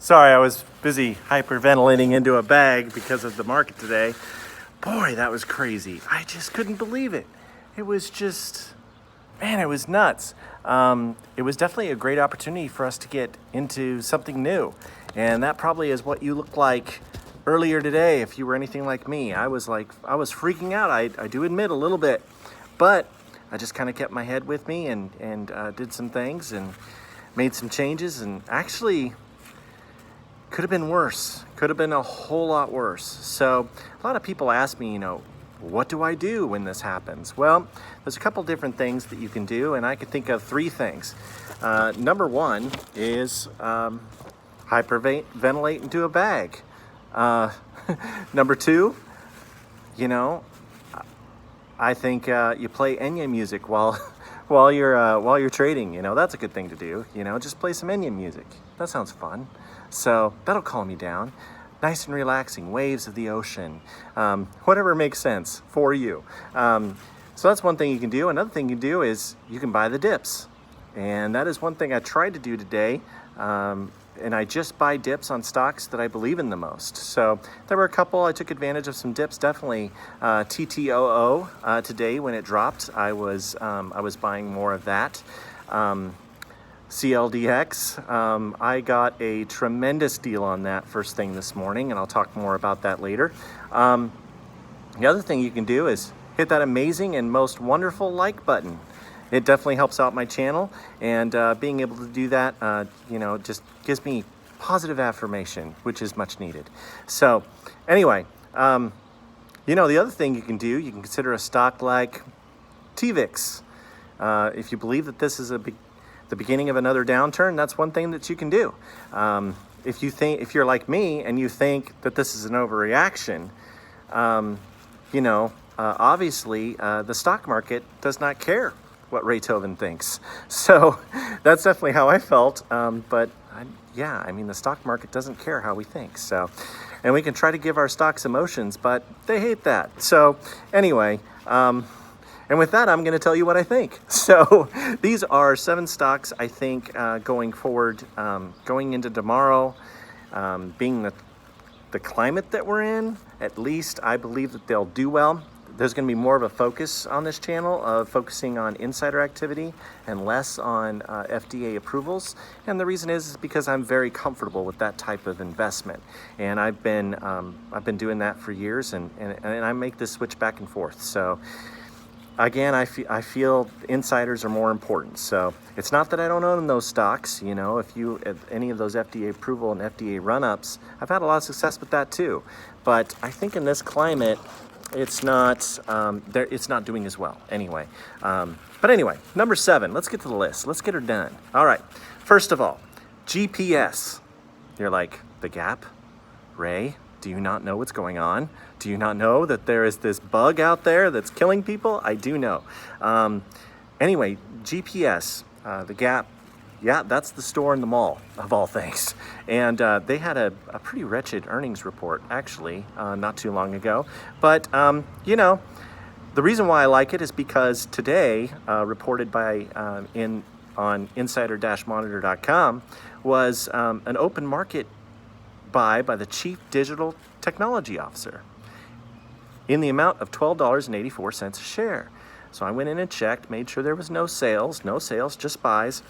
Sorry, I was busy hyperventilating into a bag because of the market today. Boy, that was crazy. I just couldn't believe it. It was just, man, it was nuts. It was definitely a great opportunity for us to get into something new. And that probably is what you look like earlier today if you were anything like me. I was freaking out. I do admit a little bit, but I just kind of kept my head with me and did some things and made some changes, and actually could have been worse. Could have been a whole lot worse. So a lot of people ask me, what do I do when this happens? Well, there's a couple different things that you can do, and I could think of three things. Number one is hyperventilate into a bag. Number two, I think you play Enya music while you're trading. That's a good thing to do. Just play some Enya music. That sounds fun. So that'll calm you down. Nice and relaxing, waves of the ocean, whatever makes sense for you. So that's one thing you can do. Another thing you can do is you can buy the dips. And that is one thing I tried to do today. And I just buy dips on stocks that I believe in the most. So there were a couple, I took advantage of some dips, definitely TTOO today when it dropped. I was buying more of that. CLDX, I got a tremendous deal on that first thing this morning, and I'll talk more about that later. The other thing you can do is hit that amazing and most wonderful like button. It definitely helps out my channel, and being able to do that, just gives me positive affirmation, which is much needed. So anyway, the other thing you can do, you can consider a stock like TVIX. If you believe that this is the beginning of another downturn, that's one thing that you can do. If you're like me and you think that this is an overreaction, obviously the stock market does not care what Raythoven thinks. So that's definitely how I felt. But the stock market doesn't care how we think. So, and we can try to give our stocks emotions, but they hate that. So anyway, and with that, I'm going to tell you what I think. So these are 7 stocks I think going forward, going into tomorrow, being the climate that we're in, at least I believe that they'll do well. There's going to be more of a focus on this channel of focusing on insider activity and less on FDA approvals. And the reason is because I'm very comfortable with that type of investment. And I've been doing that for years, and I make this switch back and forth. So again, I feel insiders are more important. So it's not that I don't own those stocks. If any of those FDA approval and FDA run-ups, I've had a lot of success with that too. But I think in this climate, it's not doing as well anyway. But anyway, number 7, let's get to the list. Let's get her done. All right. First of all, GPS. You're like, the Gap? Ray, do you not know what's going on? Do you not know that there is this bug out there that's killing people? I do know. Anyway, GPS, the Gap, yeah, that's the store in the mall, of all things. And they had a pretty wretched earnings report, actually, not too long ago. But, the reason why I like it is because today, reported by on insider-monitor.com, was an open market buy by the Chief Digital Technology Officer in the amount of $12.84 a share. So I went in and checked, made sure there was no sales, just buys.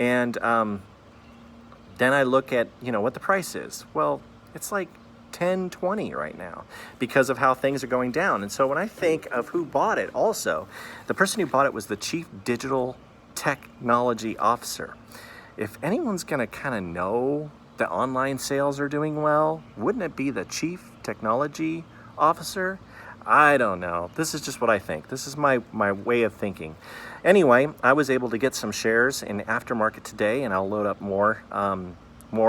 And then I look at, what the price is. Well, it's like $10.20 right now because of how things are going down. And so when I think of who bought it also, the person who bought it was the Chief Digital Technology Officer. If anyone's going to kind of know that online sales are doing well, wouldn't it be the Chief Technology Officer? I don't know. This is just what I think. This is my way of thinking. Anyway, I was able to get some shares in aftermarket today, and I'll load up more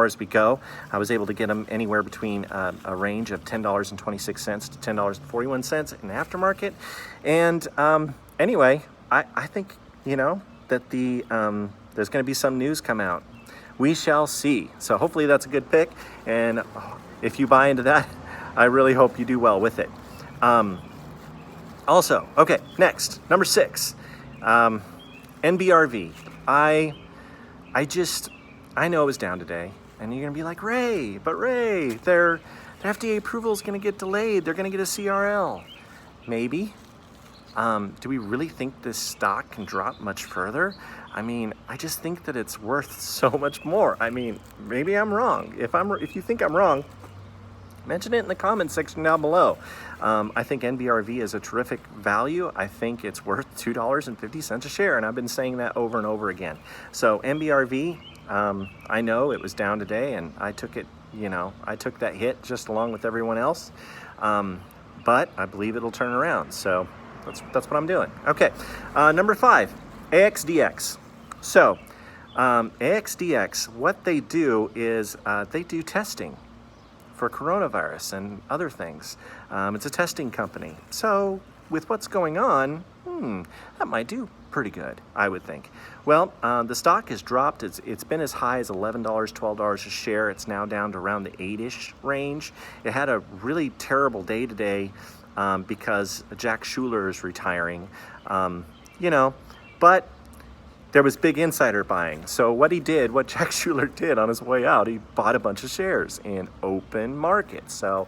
as we go. I was able to get them anywhere between a range of $10.26 to $10.41 in aftermarket. And anyway, I think, that there's going to be some news come out. We shall see. So hopefully that's a good pick. And if you buy into that, I really hope you do well with it. Also, okay, next, number 6, NBRV. I know it was down today. And you're going to be like, Ray, their FDA approval is going to get delayed. They're going to get a CRL. Maybe. Do we really think this stock can drop much further? I mean, I just think that it's worth so much more. I mean, maybe I'm wrong. If you think I'm wrong, mention it in the comments section down below. I think NBRV is a terrific value. I think it's worth $2.50 a share, and I've been saying that over and over again. So NBRV, I know it was down today, and I took it, I took that hit just along with everyone else, but I believe it'll turn around. So that's what I'm doing. Okay, number 5, AXDX. So AXDX, what they do is they do testing for coronavirus and other things. It's a testing company. So with what's going on, that might do pretty good, I would think. Well, the stock has dropped. It's been as high as $11, $12 a share. It's now down to around the 8-ish range. It had a really terrible day today because Jack Schuler is retiring, but there was big insider buying. So what Jack Schuler did on his way out, he bought a bunch of shares in open market. So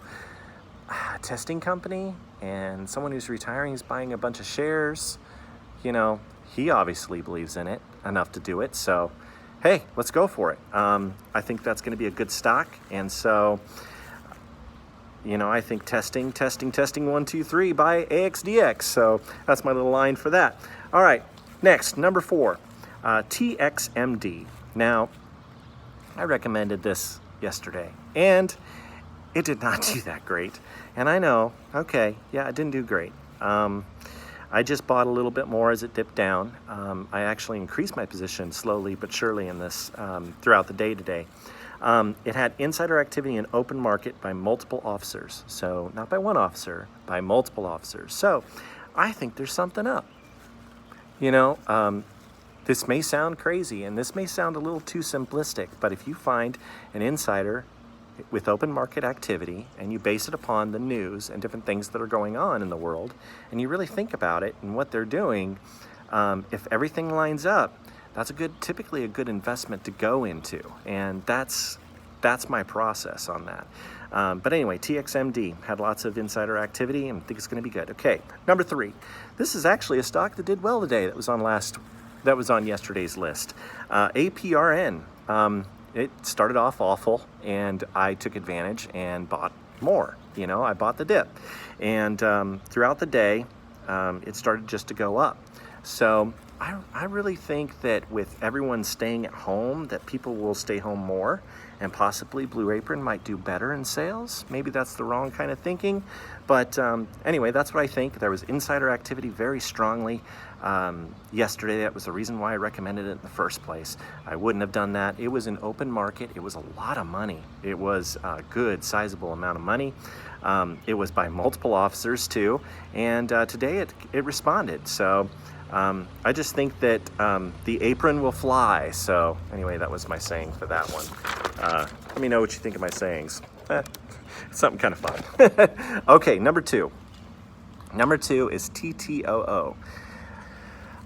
a testing company and someone who's retiring is buying a bunch of shares. He obviously believes in it enough to do it. So, hey, let's go for it. I think that's going to be a good stock. And so, I think testing, 1, 2, 3 by AXDX. So that's my little line for that. All right, next, number 4. TXMD. Now, I recommended this yesterday, and it did not do that great. And I know, okay, yeah, it didn't do great. I just bought a little bit more as it dipped down. I actually increased my position slowly but surely in this throughout the day today. It had insider activity in open market by multiple officers. So not by one officer, by multiple officers. So I think there's something up. This may sound crazy, and this may sound a little too simplistic, but if you find an insider with open market activity and you base it upon the news and different things that are going on in the world, and you really think about it and what they're doing, if everything lines up, that's typically a good investment to go into, and that's my process on that. But anyway, TXMD had lots of insider activity, and I think it's going to be good. Okay, number 3. This is actually a stock that did well today. That was on yesterday's list. APRN. It started off awful, and I took advantage and bought more. I bought the dip, and throughout the day, it started just to go up. So I really think that with everyone staying at home, that people will stay home more, and possibly Blue Apron might do better in sales. Maybe that's the wrong kind of thinking, but anyway, that's what I think. There was insider activity very strongly yesterday. That was the reason why I recommended it in the first place. I wouldn't have done that. It was an open market. It was a lot of money. It was a good, sizable amount of money. It was by multiple officers too, and today it responded. So I just think that the apron will fly. So anyway, that was my saying for that one. Let me know what you think of my sayings. Something kind of fun. Okay, number 2. Number 2 is TTOO.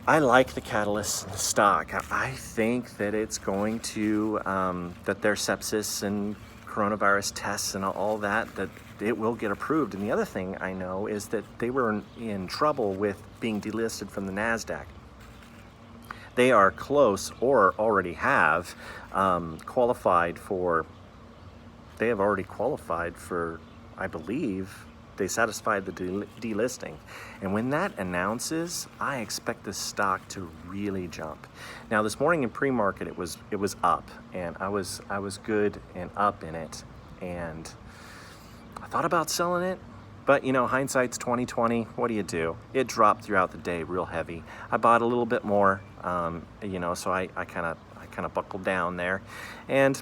I like the catalyst in the stock. I think that it's going to, that their sepsis and coronavirus tests and all that it will get approved. And the other thing I know is that they were in trouble with being delisted from the Nasdaq. They are close or already have qualified for, I believe, they satisfied the delisting. And when that announces, I expect the stock to really jump. Now this morning in pre-market it was up, and I was good and up in it, and I thought about selling it, but hindsight's 20/20. What do you do? It dropped throughout the day real heavy. I bought a little bit more, so I kind of buckled down there, and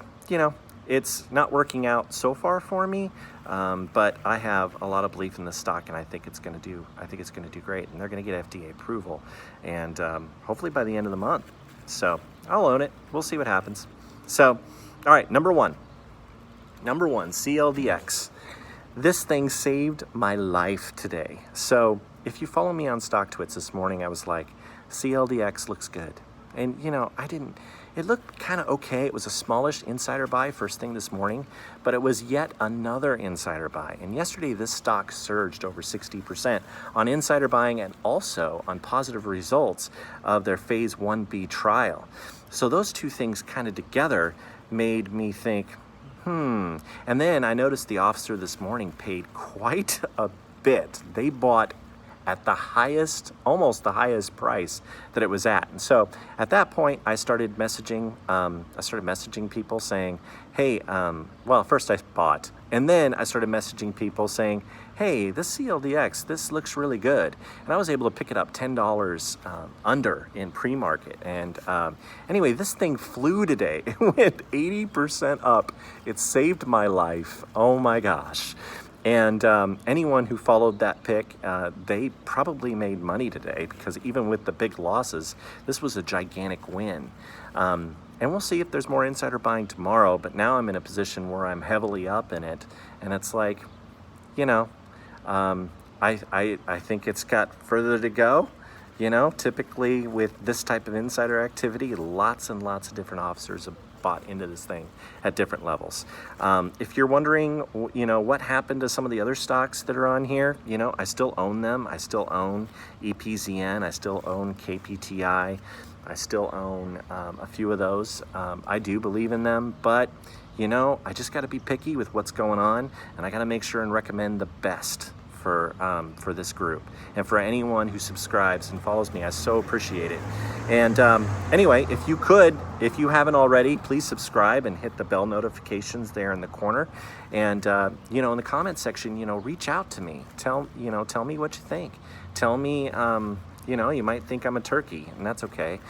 it's not working out so far for me, but I have a lot of belief in the stock, and I think it's going to do great, and they're going to get FDA approval, and hopefully by the end of the month. So I'll own it. We'll see what happens. So, all right, number one, CLDX. This thing saved my life today. So if you follow me on Stocktwits this morning, I was like, CLDX looks good. And it looked kind of okay. It was a smallish insider buy first thing this morning, but it was yet another insider buy. And yesterday, this stock surged over 60% on insider buying and also on positive results of their phase 1B trial. So those two things kind of together made me think, And then I noticed the officer this morning paid quite a bit. They bought at the highest, almost the highest price that it was at. And so at that point, I started messaging people saying, hey, well, first I bought, and then I started messaging people saying, hey, this CLDX, this looks really good. And I was able to pick it up $10 under in pre-market. And anyway, this thing flew today. It went 80% up. It saved my life. Oh my gosh. And anyone who followed that pick, they probably made money today, because even with the big losses, this was a gigantic win. And we'll see if there's more insider buying tomorrow, but now I'm in a position where I'm heavily up in it. And it's like, I think it's got further to go. Typically with this type of insider activity, lots and lots of different officers have bought into this thing at different levels. If you're wondering, what happened to some of the other stocks that are on here, I still own them. I still own EPZN. I still own KPTI. I still own a few of those. I do believe in them, but I just got to be picky with what's going on, and I got to make sure and recommend the best for this group. And for anyone who subscribes and follows me, I so appreciate it. And anyway, if you haven't already, please subscribe and hit the bell notifications there in the corner. And in the comment section, reach out to me. Tell me what you think. Tell me, you might think I'm a turkey, and that's okay.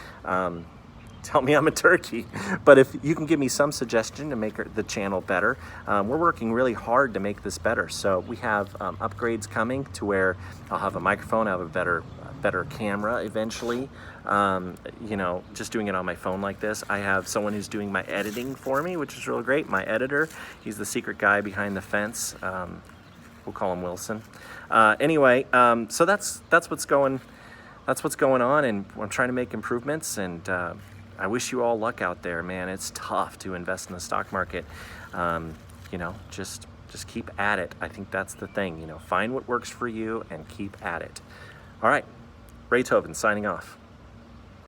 Tell me I'm a turkey. But if you can give me some suggestion to make the channel better, we're working really hard to make this better. So we have upgrades coming to where I'll have a microphone, I'll have a better camera eventually. Just doing it on my phone like this. I have someone who's doing my editing for me, which is really great. My editor, he's the secret guy behind the fence. We'll call him Wilson. Anyway, so that's what's going on, and I'm trying to make improvements, and I wish you all luck out there, man. It's tough to invest in the stock market. Just keep at it. I think that's the thing. Find what works for you and keep at it. All right, Raythoven signing off.